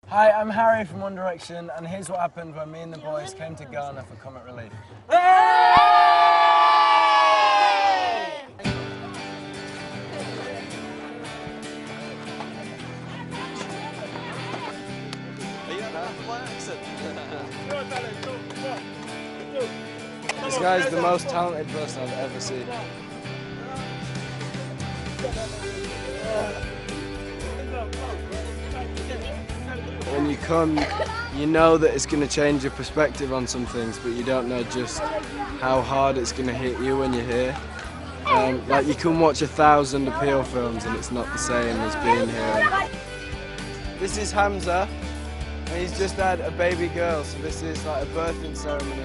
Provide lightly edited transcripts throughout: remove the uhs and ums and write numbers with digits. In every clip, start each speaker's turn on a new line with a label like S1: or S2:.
S1: Hi, I'm Harry from One Direction, and here's what happened when me and the boys came to Ghana for Comic Relief. This guy's the most talented person I've ever seen. When you come, you know that it's going to change your perspective on some things, but you don't know just how hard it's going to hit you when you're here. Like you can watch 1,000 Appeal films and it's not the same as being here. This is Hamza, and he's just had a baby girl, so this is like a birthing ceremony.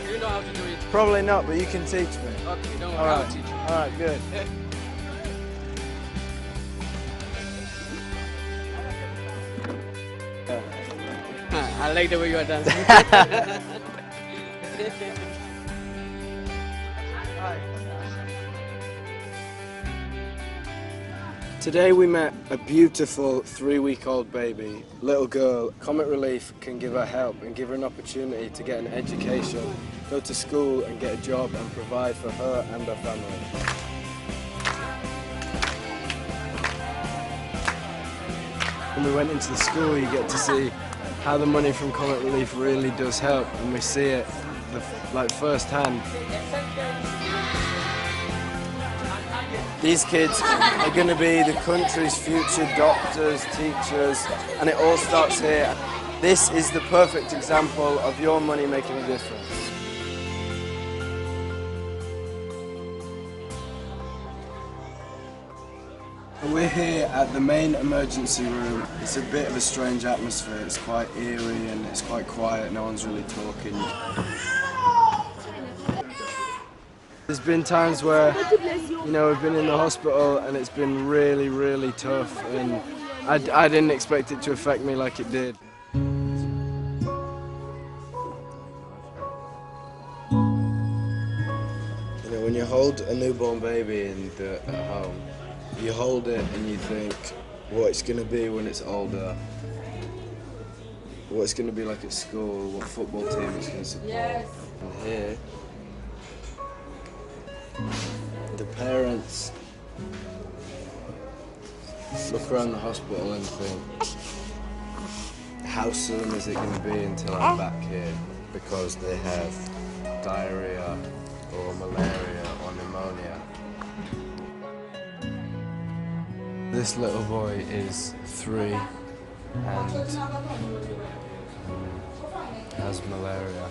S2: Do you know how to do it?
S1: Probably not, but you can teach me.
S2: Okay, don't worry, I'll teach you.
S1: Alright, good.
S2: I like the way you are dancing.
S1: Today we met a beautiful 3-week-old baby, little girl. Comic Relief can give her help and give her an opportunity to get an education, go to school and get a job and provide for her and her family. When we went into the school, you get to see how the money from Comic Relief really does help, and we see it like firsthand. These kids are going to be the country's future doctors, teachers, and it all starts here. This is the perfect example of your money making a difference. We're here at the main emergency room. It's a bit of a strange atmosphere. It's quite eerie and it's quite quiet. No one's really talking. There's been times where, you know, we've been in the hospital and it's been really, really tough, and I didn't expect it to affect me like it did. You know, when you hold a newborn baby at home, you hold it and you think what it's going to be when it's older, what it's going to be like at school, what football team it's going to support. Yes. And here, the parents look around the hospital and think, how soon is it going to be until I'm back here? Because they have diarrhea or malaria or pneumonia. This little boy is 3 and has malaria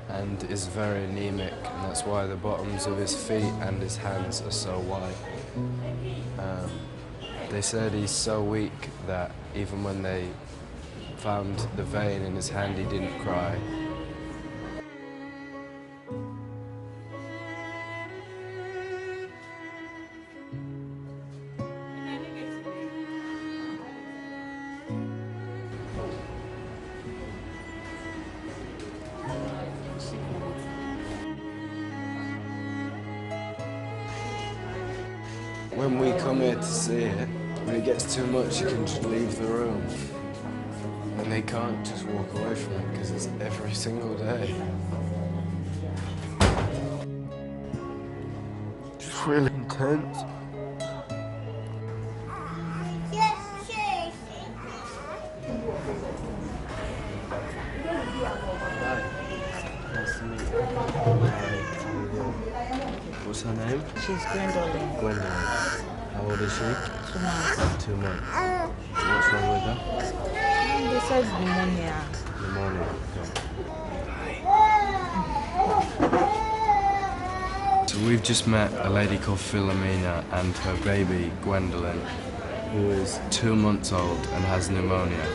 S1: and is very anemic, and that's why the bottoms of his feet and his hands are so white. They said he's so weak that even when they found the vein in his hand, he didn't cry. When we come here to see it, when it gets too much, you can just leave the room. And they can't just walk away from it because it's every single day. It's really intense. Nice to meet you. What's her name?
S3: She's Gwendolyn.
S1: Gwendolyn. How old is she?
S3: 2 months.
S1: 2 months. What's wrong with her?
S3: They said pneumonia.
S1: Pneumonia. Okay. So we've just met a lady called Philomena and her baby Gwendolyn, who is 2 months old and has pneumonia.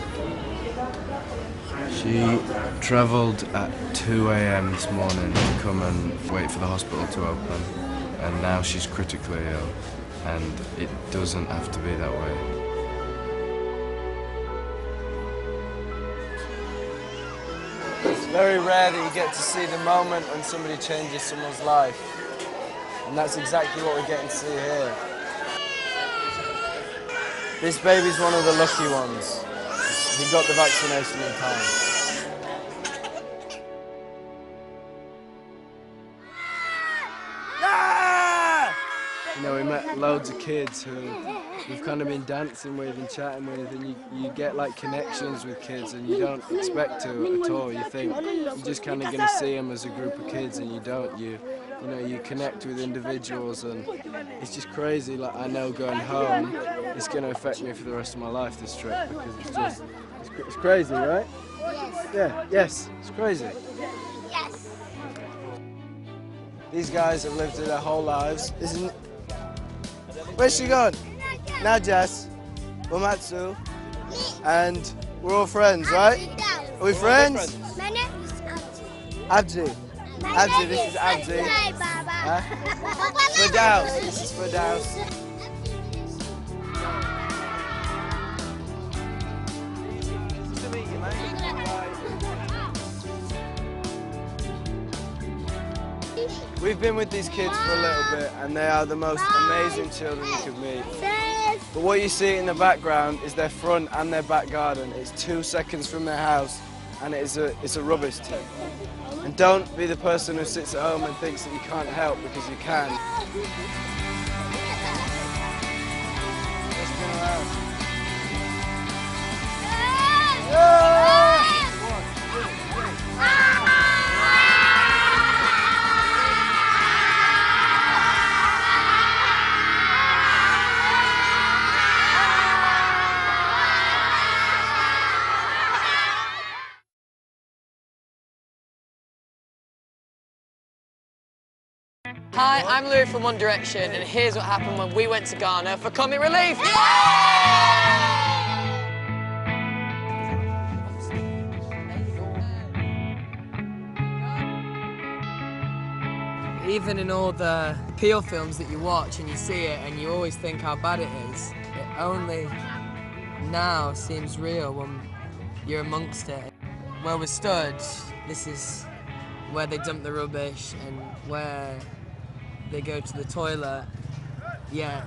S1: She travelled at 2 a.m. this morning to come and wait for the hospital to open, and now she's critically ill, and it doesn't have to be that way. It's very rare that you get to see the moment when somebody changes someone's life, and that's exactly what we're getting to see here. This baby's one of the lucky ones. He got the vaccination in time. You know, we met loads of kids who we've kind of been dancing with and chatting with, and you get like connections with kids, and you don't expect to at all. You think you're just kind of going to see them as a group of kids, and you don't. You know, you connect with individuals, and it's just crazy. Like, I know going home, it's going to affect me for the rest of my life, this trip, because it's just, it's crazy, right?
S4: Yes.
S1: Yeah, yes, it's crazy.
S4: Yes.
S1: These guys have lived their whole lives. Isn't? Where's she gone? Now, Jess, Umatsu, and we're all friends, right? Are we friends?
S4: My name is Abdi.
S1: Abdi. Abdi, this is Abdi. Huh? Firdaus, this is Firdaus. We've been with these kids for a little bit, and they are the most amazing children you could meet. But what you see in the background is their front and their back garden. It's 2 seconds from their house, and it's a rubbish tip. And don't be the person who sits at home and thinks that you can't help, because you can. Let's spin around.
S5: Hi, I'm Louis from One Direction, and here's what happened when we went to Ghana for Comic Relief. Even in all the Peel films that you watch and you see it and you always think how bad it is, it only now seems real when you're amongst it. Where we're stood, this is where they dump the rubbish and where they go to the toilet, yet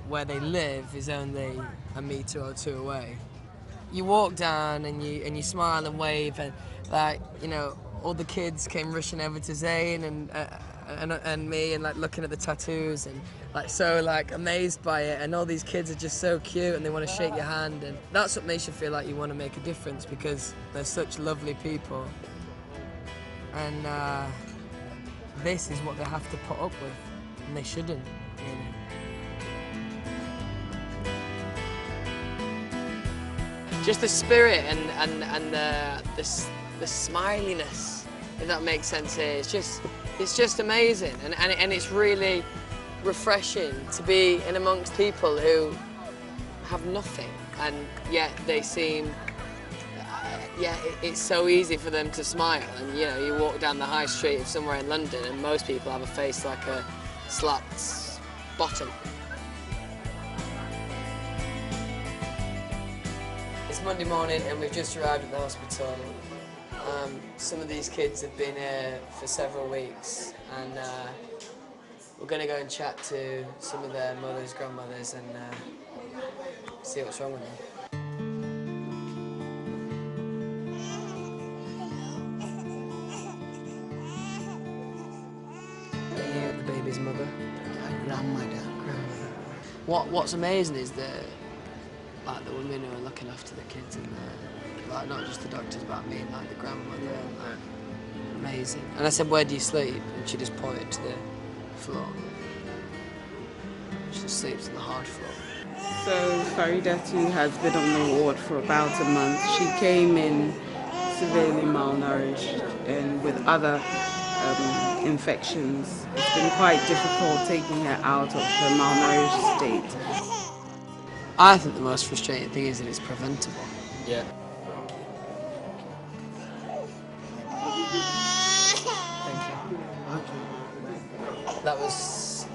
S5: where they live is only a metre or two away. You walk down and you smile and wave, and like, you know, all the kids came rushing over to Zayn and me, and like looking at the tattoos and like so like amazed by it, and all these kids are just so cute and they want to shake your hand, and that's what makes you feel like you want to make a difference, because they're such lovely people, and this is what they have to put up with, and they shouldn't, really. Just the spirit and the smiliness, if that makes sense here, it's just amazing, and it's really refreshing to be in amongst people who have nothing, and yet they seem, it's so easy for them to smile. And you know, you walk down the high street of somewhere in London and most people have a face like a slapped bottom. It's Monday morning and we've just arrived at the hospital. Some of these kids have been here for several weeks, and we're going to go and chat to some of their mothers, grandmothers, and see what's wrong with them. Are you the baby's mother?
S6: Grandmother.
S5: What's amazing is that like the women who are looking after the kids, and like not just the doctors, but I mean like the grandmother, and, like, amazing. And I said, where do you sleep? And she just pointed to the floor. She just sleeps on the hard floor.
S7: So Faridatu has been on the ward for about a month. She came in severely malnourished and with other infections. It's been quite difficult taking her out of her malnourished state.
S5: I think the most frustrating thing is that it's preventable.
S1: Yeah.
S5: That was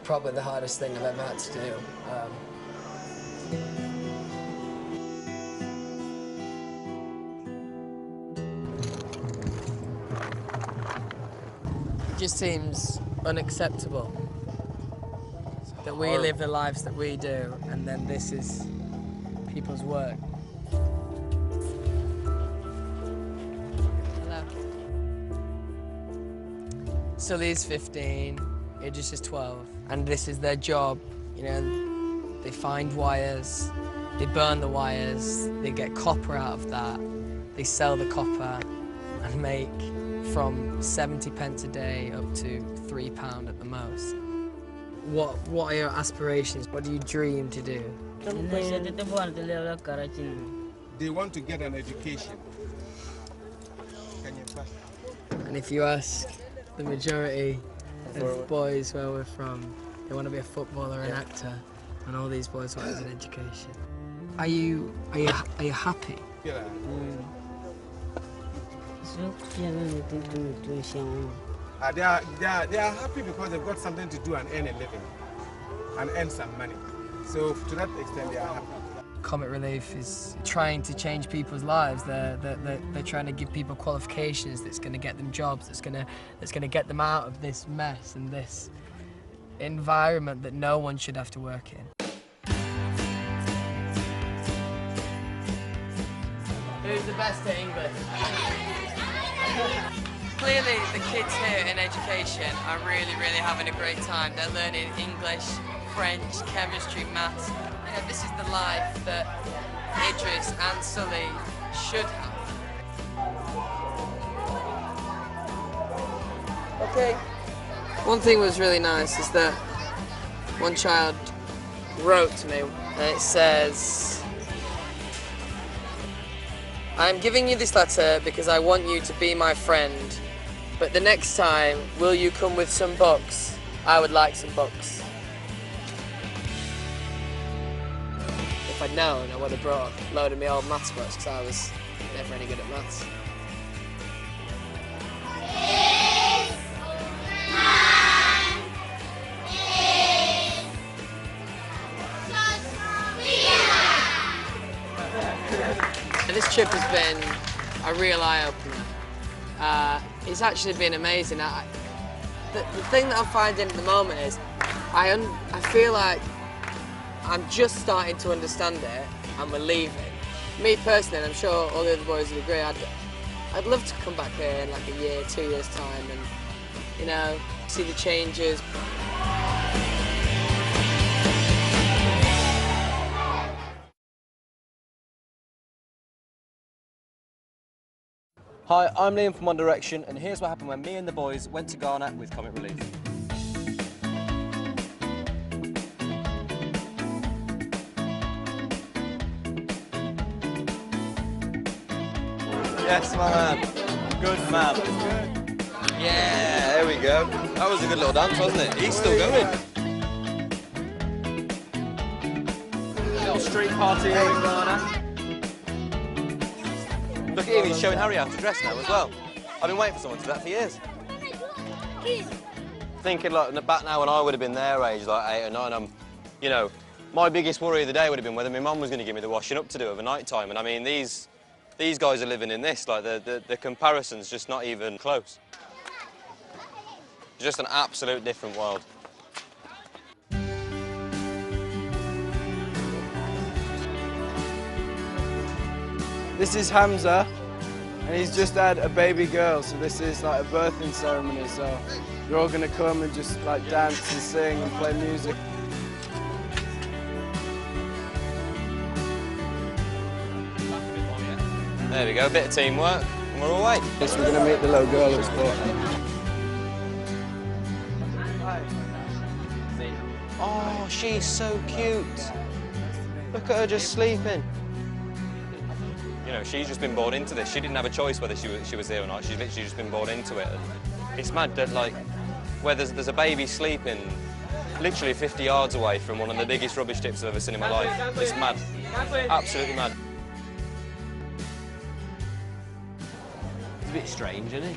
S5: probably the hardest thing I've ever had to do. It just seems unacceptable. that we live the lives that we do, and then this is people's work. Hello. Sully's 15, Idris is 12, and this is their job. You know, they find wires, they burn the wires, they get copper out of that, they sell the copper and make from 70 pence a day up to £3 at the most. What are your aspirations? What do you dream to do?
S6: They want to get an education.
S5: And if you ask the majority of boys where we're from, they want to be a footballer, an actor, and all these boys want an education. Are you happy?
S6: Yeah. They are happy because they've got something to do and earn a living and earn some money. So to that extent, they are happy.
S5: Comic Relief is trying to change people's lives. They're trying to give people qualifications that's going to get them jobs, that's going to get them out of this mess and this environment that no one should have to work in. Who's the best at English? Clearly, the kids here in education are really having a great time. They're learning English, French, chemistry, maths. You know, this is the life that Idris and Sully should have. Okay. One thing was really nice is that one child wrote to me, and it says, "I'm giving you this letter because I want you to be my friend, but the next time, will you come with some books? I would like some books." If I'd known, I would have brought a load of my old maths books because I was never any good at maths. This trip has been a real eye-opener. It's actually been amazing. The thing that I'm finding at the moment is I feel like I'm just starting to understand it and we're leaving. Me personally, and I'm sure all the other boys would agree, I'd love to come back here in like a year, 2 years' time and, you know, see the changes.
S8: Hi, I'm Liam from One Direction, and here's what happened when me and the boys went to Ghana with Comic Relief. Yes, my man. Good man. Yeah, there we go. That was a good little dance, wasn't it? He's still going. Little street party here in Ghana. Look at him, he's showing Harry how to dress now as well. I've been waiting for someone to do that for years. Thinking like back now when I would have been their age, like 8 or 9, you know, my biggest worry of the day would have been whether my mum was going to give me the washing up to do over night time. And I mean, these guys are living in this, like the comparison's just not even close. Just an absolute different world.
S1: This is Hamza, and he's just had a baby girl, so this is like a birthing ceremony, so you're all gonna come and just like dance and sing and play music.
S8: There we go, a bit of teamwork, and we're all away.
S1: Yes, we're gonna meet the little girl at sport.
S8: Oh, she's so cute. Look at her just sleeping. You know, she's just been born into this. She didn't have a choice whether she was here or not. She's literally just been born into it. And it's mad that, like, where there's a baby sleeping literally 50 yards away from one of the biggest rubbish tips I've ever seen in my life. It's mad. Absolutely mad.
S9: It's a bit strange, isn't it?